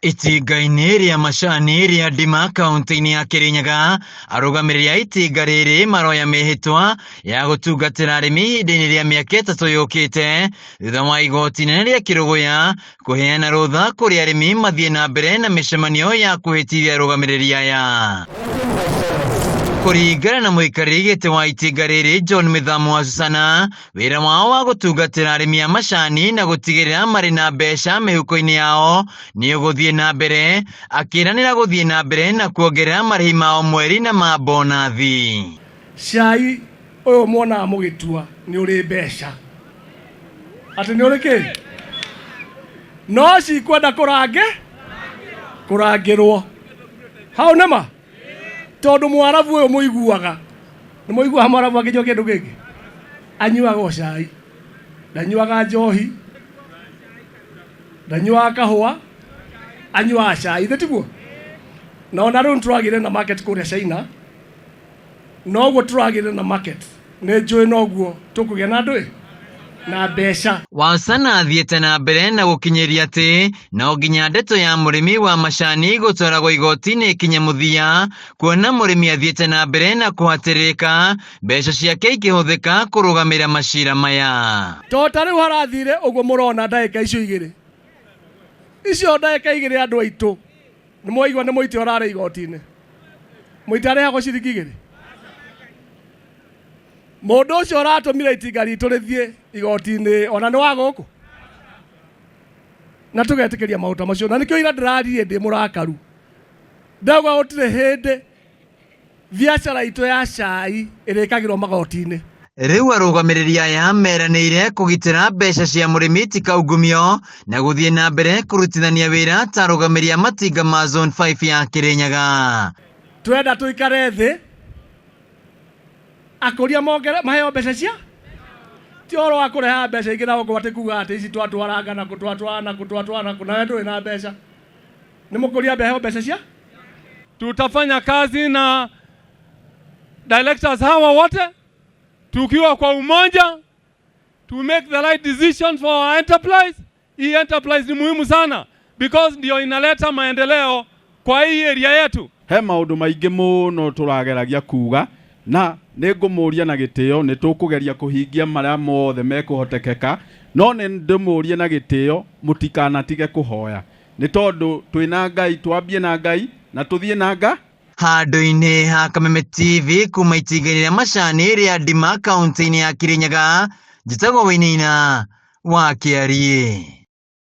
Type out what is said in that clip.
Itinga-inĩ rĩa macani rĩa Ndima kaunti-inĩ ya Kirinyaga, arũgamĩrĩri a itinga rĩrĩ maroya mĩhĩtwa ya gũtungatĩra arĩmi ihinda-inĩ rĩa mĩaka 3 yũkĩte thutha wa igoti inene rĩa Kĩrũgũya kũheana rũtha kũrĩ arĩmi mathiĩ na mbere na mĩcemanio ya kũhĩtithia arũgamĩrĩri aya. Kũringana na mũikarĩri gĩtĩ wa itinga rĩrĩ John Mĩthamu wa Susana, wĩra wao wa gũtungatĩra arĩmi a macani na gũtigĩrĩra marĩ na mbeca mĩhuko-inĩ yao nĩ ũgũthiĩ na mbere, akĩranĩra gũthiĩ na mbere na kuongerera marĩhi mao mweri na ma bonathi. Cai ũyũ muonaga mũgĩtua nĩ ũrĩ mbeca, atĩ nĩ ũrĩ kĩ? No cikwenda kũrangĩrwo hau nĩma, tondũ Mwarabu ũyũ mũiguaga, nĩ mũiguaga Mwarabu akĩnyua kĩndũ kĩngĩ, anyuaga cai, ndanyuaga njohi, ndanyuaga kahũa, anyuaga cai, ithe tiguo? Na ona rĩu tũragĩire na market kũrĩa China, noguo tũragĩire na market, nĩ njũĩ noguo tũkũgĩa na ndũĩ na mbeca. Wasana athiĩte na mbere na gũkinyĩria atĩ no nginya ndeto ya mũrĩmi wa macani gũtwaragwo igoti-inĩ ikinye mũthia, kuona mũrĩmi athiĩte na mbere na kũhatĩrĩrĩka mbeca ciake ikĩhũthĩka kũrũgamĩrĩra macira maya. Tota rĩu harathire ũguo mũrona ndagĩka icio igĩrĩ, icio ndagĩka igĩrĩ andũ aitũ nĩ mwaigua nĩ mũiti ũrarĩ igoti-inĩ, mũiti arĩhagwo ciringi igĩrĩ. Mũndũ ũcio ũratũmire itinga ritũ rĩthiĩ igoti-inĩ ona nĩ wa gũkũ, na tũgetĩkĩria maũndũ macio, na nĩkĩo ira ndĩraririe ndĩ mũrakaru, ndauga gũtirĩ hĩndĩ biacara itũ ya cai ĩrĩkagĩrwo magoti-inĩ. Rĩu arũgamĩrĩri aya meranĩire kũgitĩra mbeca cia mũrĩmi ti kaungumio na gũthiĩ na mbere kũrutithania wĩra ta arũgamĩrĩri a matinga ma Zone 5 ya Kirinyaga. Twenda tũikare thĩ, akũria maheo mbeca cia ti oro wa kũreha mbeca ingĩ na gũkorwo atĩ kuga atĩ ici twatwaranga na kũtwatwara na wewe ndũrĩ na mbeca. Nĩ mũkũria beheo mbeca cia? Tutafanya kazi na directors hawa wote tukiwa kwa umoja to make the right decision for our enterprise. Hii enterprise ni muhimu sana because ndio inaleta maendeleo kwa hii area yetu. He maũndũ maingĩ mũno tũrageragia kuga na nĩngũmũria na gĩtĩo, nĩ tũkũgeria kũhingia marĩa mothe mekũhotekeka, no nĩ ndĩmũrie na gĩtĩo mũtikanatige kũhoya, nĩ tondũ twĩna Ngai, twambie na Ngai na tũthiĩ na Ngai. Handũ-inĩ ha Kameme TV kuma itinga-inĩ rĩa macani rĩa Ndima kaunti-inĩ ya Kirinyaga, njĩtagwo Wĩinaina wa Kĩarie.